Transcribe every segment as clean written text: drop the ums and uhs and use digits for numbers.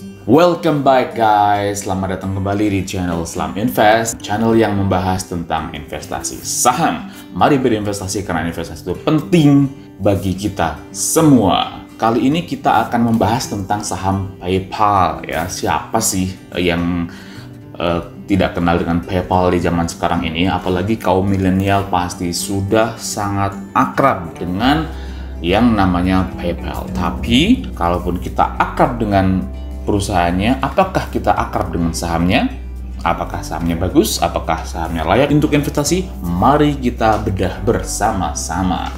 Welcome back guys, selamat datang kembali di channel Slam Invest, channel yang membahas tentang investasi saham. Mari berinvestasi karena investasi itu penting bagi kita semua. Kali ini kita akan membahas tentang saham PayPal ya. Siapa sih yang tidak kenal dengan PayPal di zaman sekarang ini? Apalagi kaum milenial pasti sudah sangat akrab dengan yang namanya PayPal. Tapi kalaupun kita akrab dengan perusahaannya, apakah kita akrab dengan sahamnya? Apakah sahamnya bagus? Apakah sahamnya layak untuk investasi? Mari kita bedah bersama-sama.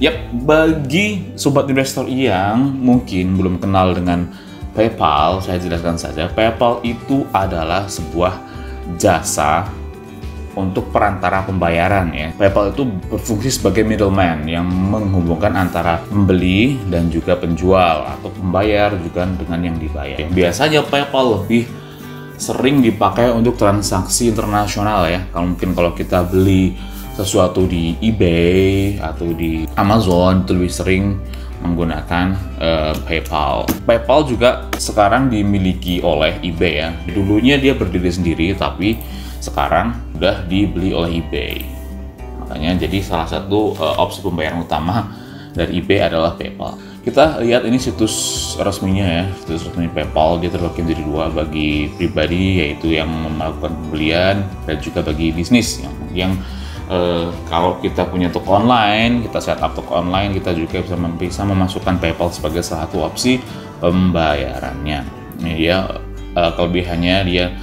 Yap, bagi sobat investor yang mungkin belum kenal dengan PayPal, saya jelaskan saja. PayPal itu adalah sebuah jasa untuk perantara pembayaran ya. PayPal itu berfungsi sebagai middleman yang menghubungkan antara pembeli dan juga penjual atau pembayar juga dengan yang dibayar. Biasanya PayPal lebih sering dipakai untuk transaksi internasional ya. Kalau kita beli sesuatu di eBay atau di Amazon itu lebih sering menggunakan PayPal. PayPal juga sekarang dimiliki oleh eBay ya. Dulunya dia berdiri sendiri tapi sekarang sudah dibeli oleh eBay. Makanya jadi salah satu opsi pembayaran utama dari eBay adalah PayPal. Kita lihat ini situs resminya ya, situs resmi PayPal. Dia terbagi menjadi dua, bagi pribadi yaitu yang melakukan pembelian dan juga bagi bisnis yang kalau kita punya toko online, kita setup toko online, kita juga bisa memasukkan PayPal sebagai salah satu opsi pembayarannya. Ini dia kelebihannya, dia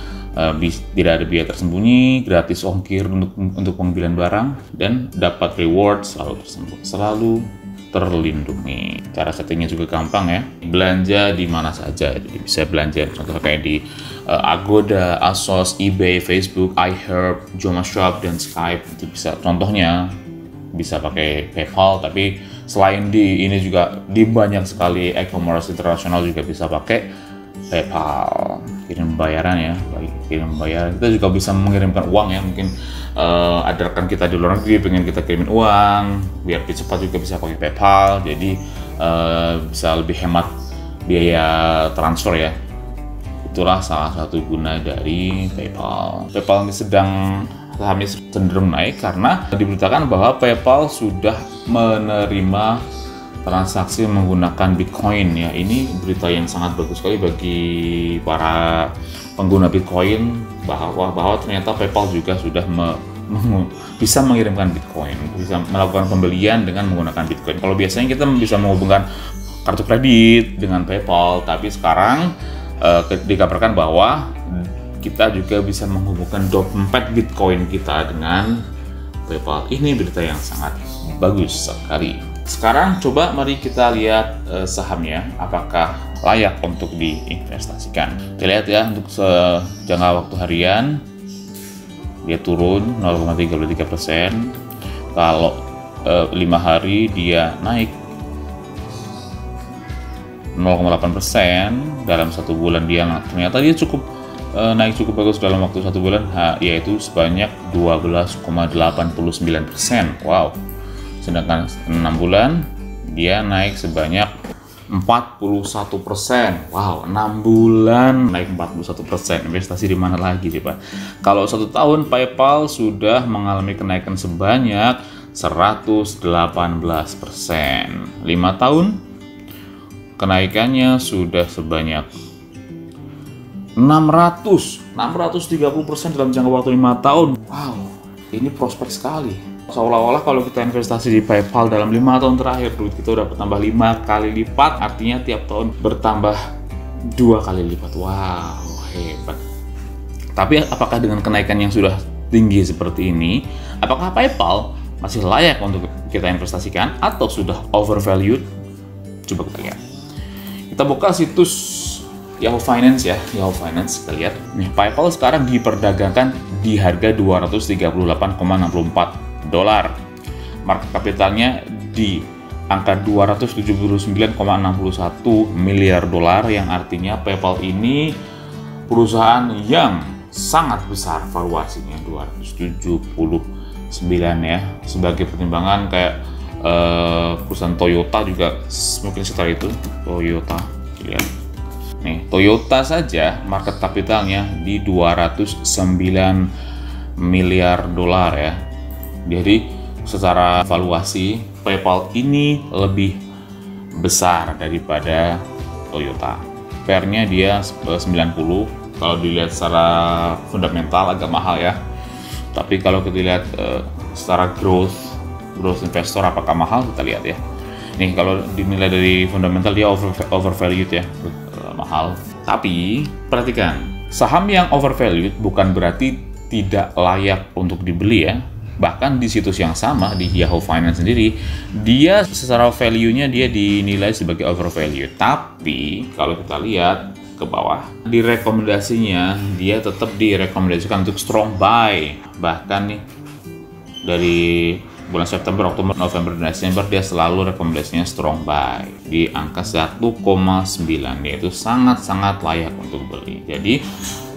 tidak ada biaya tersembunyi, gratis ongkir untuk pembelian barang, dan dapat reward selalu terlindungi. Cara settingnya juga gampang ya. Belanja di mana saja, jadi bisa belanja contoh kayak di Agoda, ASOS, eBay, Facebook, iHerb, JomaShop, dan Skype. Itu bisa, contohnya bisa pakai PayPal. Tapi selain di ini juga di banyak sekali e-commerce internasional juga bisa pakai PayPal. Kirim bayaran ya, kirim bayar. Kita juga bisa mengirimkan uang ya, mungkin ada rekan kita di luar negeri pengen kita kirimin uang, biar lebih cepat juga bisa pakai PayPal. Jadi bisa lebih hemat biaya transfer ya. Itulah salah satu guna dari PayPal. PayPal ini sahamnya cenderung naik karena diberitakan bahwa PayPal sudah menerima transaksi menggunakan Bitcoin ya. Ini berita yang sangat bagus sekali bagi para pengguna Bitcoin bahwa ternyata PayPal juga sudah bisa mengirimkan Bitcoin, bisa melakukan pembelian dengan menggunakan Bitcoin. Kalau biasanya kita bisa menghubungkan kartu kredit dengan PayPal, tapi sekarang dikabarkan bahwa kita juga bisa menghubungkan dompet Bitcoin kita dengan PayPal. Ini berita yang sangat bagus sekali. Sekarang coba mari kita lihat sahamnya apakah layak untuk diinvestasikan. Kita lihat ya, untuk jangka waktu harian dia turun 0,33%. Kalau 5 hari dia naik 0,8%. Dalam 1 bulan ternyata dia naik cukup bagus dalam waktu 1 bulan, yaitu sebanyak 12,89%. Wow. Sedangkan 6 bulan dia naik sebanyak 41%. Wow, 6 bulan naik 41%. Investasi di mana lagi coba? Kalau 1 tahun PayPal sudah mengalami kenaikan sebanyak 118%. 5 tahun kenaikannya sudah sebanyak 630% dalam jangka waktu 5 tahun. Wow, ini prospek sekali. Seolah-olah kalau kita investasi di PayPal dalam 5 tahun terakhir, duit kita udah bertambah 5 kali lipat, artinya tiap tahun bertambah 2 kali lipat. Wow, hebat. Tapi apakah dengan kenaikan yang sudah tinggi seperti ini, apakah PayPal masih layak untuk kita investasikan atau sudah overvalued? Coba kita lihat. Kita buka situs Yahoo Finance ya, Yahoo Finance, kita lihat. Nih, PayPal sekarang diperdagangkan di harga $238,64. Market kapitalnya di angka 279,61 miliar dolar, yang artinya PayPal ini perusahaan yang sangat besar valuasinya, 279 ya. Sebagai pertimbangan kayak perusahaan Toyota juga mungkin setelah itu Toyota. Lihat. Nih, Toyota saja market kapitalnya di 209 miliar dolar ya. Jadi secara valuasi PayPal ini lebih besar daripada Toyota. PER-nya dia 90. Kalau dilihat secara fundamental agak mahal ya. Tapi kalau kita lihat secara growth investor apakah mahal, kita lihat ya. Nih kalau dinilai dari fundamental dia overvalued ya, mahal. Tapi perhatikan, saham yang overvalued bukan berarti tidak layak untuk dibeli ya. Bahkan di situs yang sama di Yahoo Finance sendiri, dia secara value-nya dia dinilai sebagai overvalued. Tapi kalau kita lihat ke bawah, di rekomendasinya dia tetap direkomendasikan untuk strong buy. Bahkan nih dari bulan September, Oktober, November, dan Desember dia selalu rekomendasinya strong buy di angka 1,9, yaitu sangat-sangat layak untuk beli. Jadi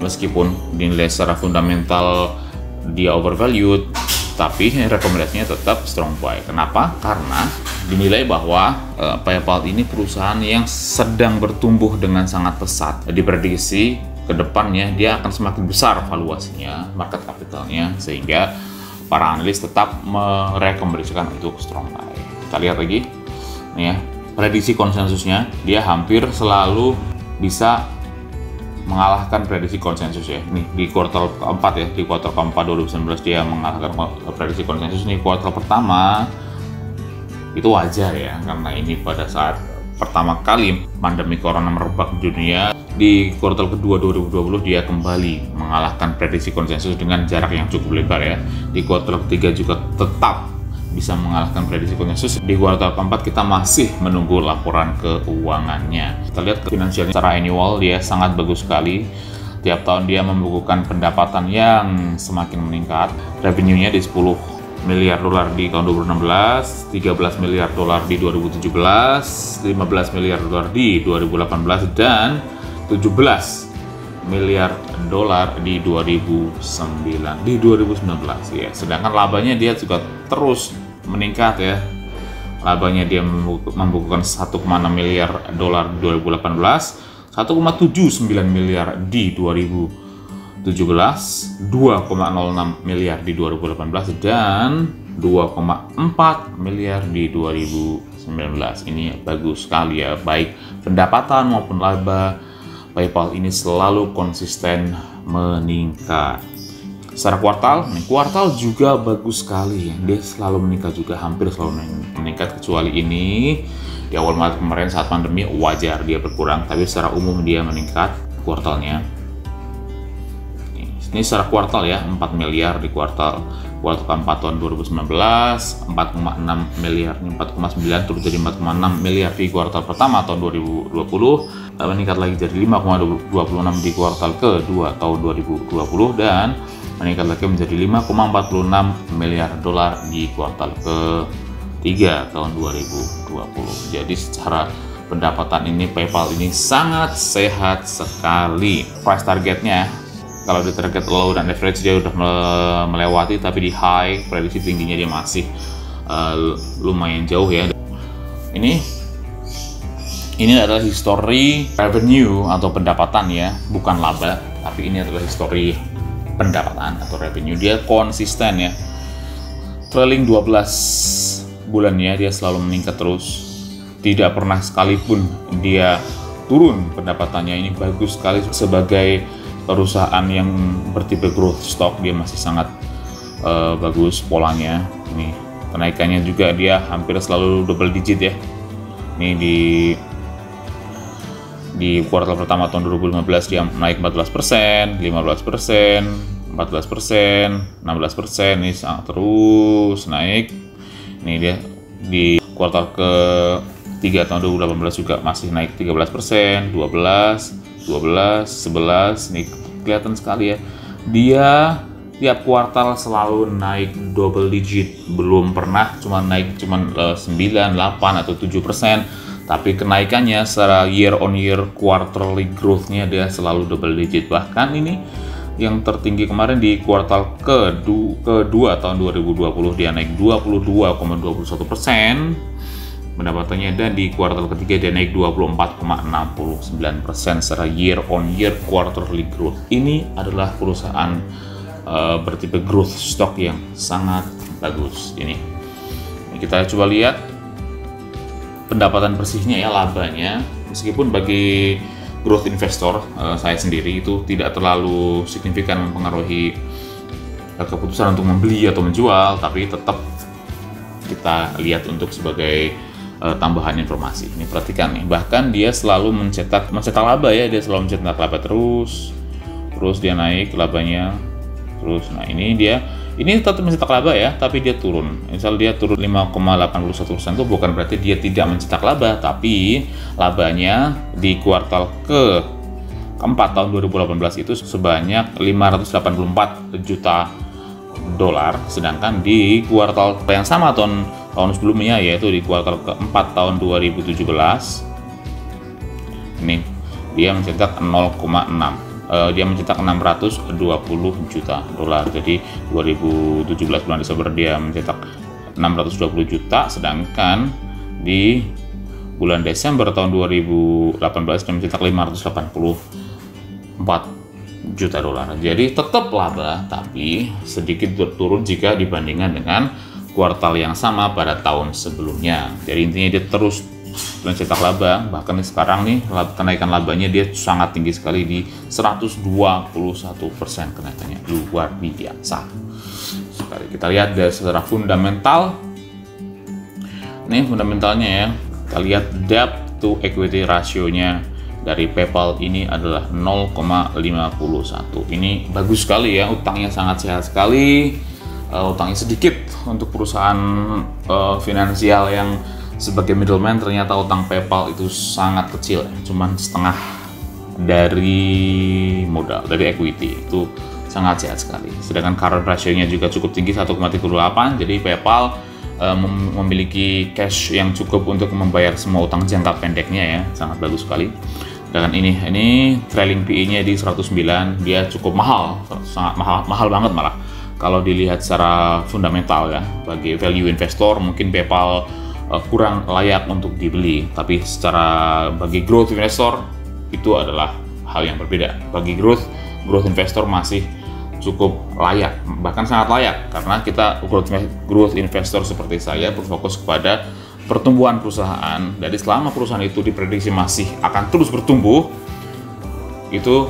meskipun dinilai secara fundamental dia overvalued, tapi rekomendasinya tetap strong buy. Kenapa? Karena dinilai bahwa PayPal ini perusahaan yang sedang bertumbuh dengan sangat pesat. Diprediksi ke depannya dia akan semakin besar valuasinya, market capitalnya, sehingga para analis tetap merekomendasikan untuk strong buy. Kita lihat lagi, nih ya, prediksi konsensusnya dia hampir selalu bisa mengalahkan prediksi konsensus ya. Nih di kuartal keempat ya, di kuartal keempat 2019 dia mengalahkan prediksi konsensus. Nih kuartal pertama itu wajar ya, karena ini pada saat pertama kali pandemi corona merebak di dunia. Di kuartal kedua 2020 dia kembali mengalahkan prediksi konsensus dengan jarak yang cukup lebar ya. Di kuartal ketiga juga tetap bisa mengalahkan prediksi konsensus. Di kuartal keempat kita masih menunggu laporan keuangannya. Kita lihat ke finansialnya secara annual dia sangat bagus sekali. Tiap tahun dia membukukan pendapatan yang semakin meningkat. Revenue-nya di 10 miliar dolar di tahun 2016, 13 miliar dolar di 2017, 15 miliar dolar di 2018, dan 17 miliar dolar di 2019 ya. Sedangkan labanya dia juga terus meningkat ya. Labanya dia membukukan 1,6 miliar dolar di 2018, 1,79 miliar di 2017, 2,06 miliar di 2018, dan 2,4 miliar di 2019. Ini bagus sekali ya, baik pendapatan maupun laba. PayPal ini selalu konsisten meningkat. Secara kuartal juga bagus sekali. Dia selalu meningkat juga, hampir selalu meningkat, kecuali ini di awal Maret kemarin saat pandemi wajar dia berkurang, tapi secara umum dia meningkat kuartalnya. Ini secara kuartal ya, 4 miliar di kuartal keempat tahun 2019, 4,6 miliar, 4,9 turun jadi 4,6 miliar di kuartal pertama tahun 2020, meningkat lagi jadi 5,26 di kuartal kedua tahun 2020, dan meningkat lagi menjadi 5,46 miliar dolar di kuartal ketiga tahun 2020. Jadi secara pendapatan ini PayPal ini sangat sehat sekali. Price targetnya, kalau di target low dan average dia udah melewati, tapi di high prediksi tingginya dia masih lumayan jauh ya. Ini adalah history revenue atau pendapatan ya, bukan laba, tapi ini adalah history pendapatan atau revenue. Dia konsisten ya, trailing 12 bulannya dia selalu meningkat terus, tidak pernah sekalipun dia turun pendapatannya. Ini bagus sekali sebagai perusahaan yang bertipe growth stock, dia masih sangat bagus polanya. Ini kenaikannya juga dia hampir selalu double digit ya. Ini di kuartal pertama tahun 2015 dia naik 14%, 15%, 14%, 16%, ini sangat terus naik. Ini dia di kuartal ke-3 tahun 2018 juga masih naik 13%, 12, 11, ini kelihatan sekali ya. Dia tiap kuartal selalu naik double digit, belum pernah naik 9, 8 atau 7%. Tapi kenaikannya secara year on year quarterly growth-nya dia selalu double digit. Bahkan ini yang tertinggi kemarin di kuartal kedua tahun 2020 dia naik 22,21%. pendapatannya, dan di kuartal ketiga dia naik 24,69% secara year on year quarterly growth. Ini adalah perusahaan bertipe growth stock yang sangat bagus. Ini kita coba lihat pendapatan bersihnya ya, labanya. Meskipun bagi growth investor saya sendiri itu tidak terlalu signifikan mempengaruhi keputusan untuk membeli atau menjual, tapi tetap kita lihat untuk sebagai tambahan informasi. Ini perhatikan nih, bahkan dia selalu mencetak laba ya, dia selalu mencetak laba terus dia naik labanya terus. Nah ini tetap mencetak laba ya, tapi dia turun. Misal dia turun 5,81%, itu bukan berarti dia tidak mencetak laba, tapi labanya di kuartal keempat tahun 2018 itu sebanyak 584 juta dolar, sedangkan di kuartal yang sama tahun sebelumnya, yaitu di kuartal keempat tahun 2017 ini dia mencetak 620 juta dolar. Jadi 2017 bulan Desember dia mencetak 620 juta, sedangkan di bulan Desember tahun 2018 dia mencetak 584 juta dolar. Jadi tetap laba, tapi sedikit turun jika dibandingkan dengan kuartal yang sama pada tahun sebelumnya. Jadi intinya dia terus mencetak laba, bahkan sekarang nih kenaikan labanya dia sangat tinggi sekali di 121% kenaikannya, luar biasa sekali. Kita lihat dari secara fundamental. Ini fundamentalnya ya, kita lihat debt to equity ratio-nya dari PayPal ini adalah 0,51. Ini bagus sekali ya, utangnya sangat sehat sekali. Utangnya sedikit untuk perusahaan finansial yang sebagai middleman. Ternyata utang PayPal itu sangat kecil, cuman setengah dari modal, dari equity. Itu sangat sehat sekali. Sedangkan current ratio-nya juga cukup tinggi, 1,38. Jadi PayPal memiliki cash yang cukup untuk membayar semua utang jangka pendeknya ya, sangat bagus sekali. Sedangkan ini trailing PE-nya di 109, dia cukup mahal, sangat mahal banget malah. Kalau dilihat secara fundamental ya, bagi value investor mungkin PayPal kurang layak untuk dibeli, tapi bagi growth investor itu adalah hal yang berbeda. Bagi growth investor masih cukup layak, bahkan sangat layak, karena kita growth investor seperti saya berfokus kepada pertumbuhan perusahaan. Jadi selama perusahaan itu diprediksi masih akan terus bertumbuh, itu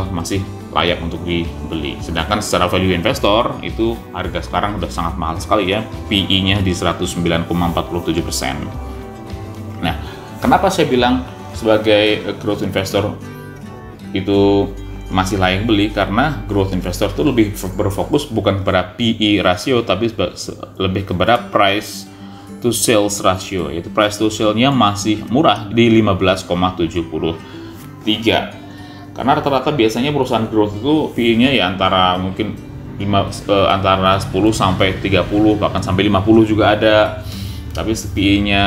masih layak untuk dibeli. Sedangkan secara value investor itu harga sekarang udah sangat mahal sekali ya, PE-nya di 109,47%. Nah, kenapa saya bilang sebagai growth investor itu masih layak beli? Karena growth investor itu lebih berfokus bukan pada PE ratio, tapi lebih kepada price to sales ratio, yaitu price to sales-nya masih murah di 15,73. Karena rata-rata biasanya perusahaan growth itu PE-nya ya antara 10 sampai 30, bahkan sampai 50 juga ada. Tapi PE-nya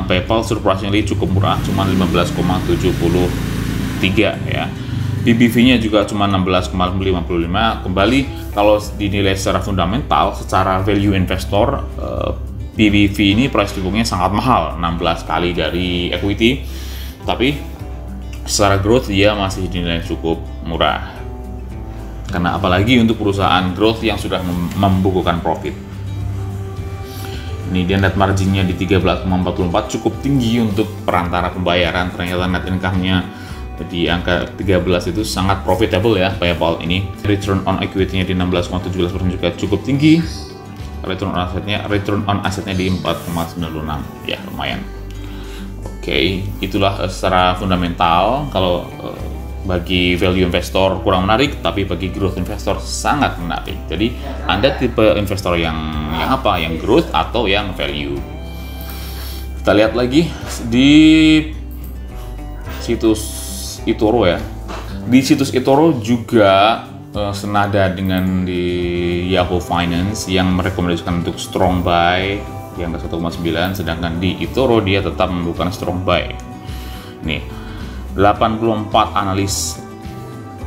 PayPal surprisingly cukup murah, cuma 15,73 ya. PBV-nya juga cuma 16,55. Kembali kalau dinilai secara fundamental, secara value investor, PBV ini price to book-nya sangat mahal, 16 kali dari equity. Tapi secara growth dia masih dinilai cukup murah. Karena apalagi untuk perusahaan growth yang sudah membukukan profit. Ini dia net marginnya di 13,44, cukup tinggi untuk perantara pembayaran. Ternyata net income-nya di angka 13 itu sangat profitable ya PayPal ini. Return on equity-nya di 16,17% juga cukup tinggi. Return on asetnya di 4,96, ya lumayan. Oke, itulah secara fundamental. Kalau bagi value investor kurang menarik, tapi bagi growth investor sangat menarik. Jadi Anda tipe investor yang apa? Yang growth atau yang value? Kita lihat lagi di situs eToro ya. Di situs eToro juga senada dengan di Yahoo Finance yang merekomendasikan untuk strong buy di angka 1,9, sedangkan di eToro dia tetap membutuhkan strong buy. Nih, 84 analis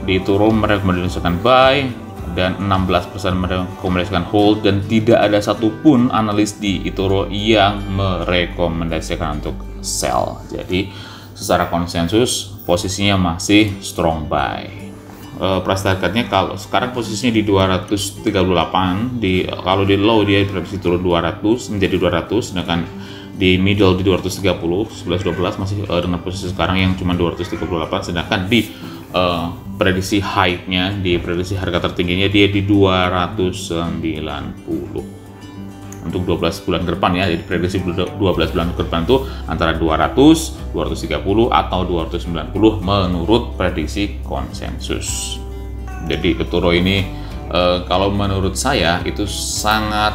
di eToro merekomendasikan buy dan 16% merekomendasikan hold, dan tidak ada satupun analis di eToro yang merekomendasikan untuk sell. Jadi secara konsensus posisinya masih strong buy. Price targetnya kalau sekarang posisinya di 238, kalau di low dia prediksi turun 200 menjadi 200, sedangkan di middle di 230, 11-12 masih dengan posisi sekarang yang cuma 238, sedangkan di prediksi high-nya, di prediksi harga tertingginya dia di 290 untuk 12 bulan ke depan ya. Jadi prediksi 12 bulan ke depan itu antara 200, 230 atau 290 menurut prediksi konsensus. Jadi eToro ini kalau menurut saya itu sangat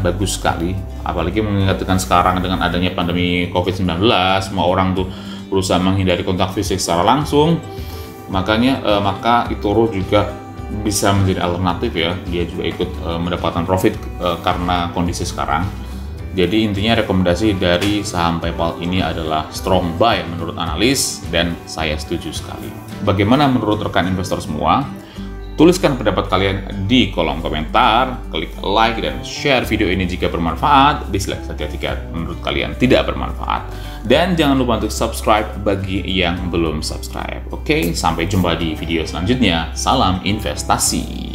bagus sekali, apalagi mengingatkan sekarang dengan adanya pandemi COVID-19, semua orang tuh berusaha menghindari kontak fisik secara langsung. Maka eToro juga bisa menjadi alternatif ya, dia juga ikut mendapatkan profit karena kondisi sekarang. Jadi intinya rekomendasi dari saham PayPal ini adalah strong buy menurut analis, dan saya setuju sekali. Bagaimana menurut rekan investor semua? Tuliskan pendapat kalian di kolom komentar, klik like dan share video ini jika bermanfaat, dislike saja jika menurut kalian tidak bermanfaat. Dan jangan lupa untuk subscribe bagi yang belum subscribe. Oke, sampai jumpa di video selanjutnya. Salam investasi.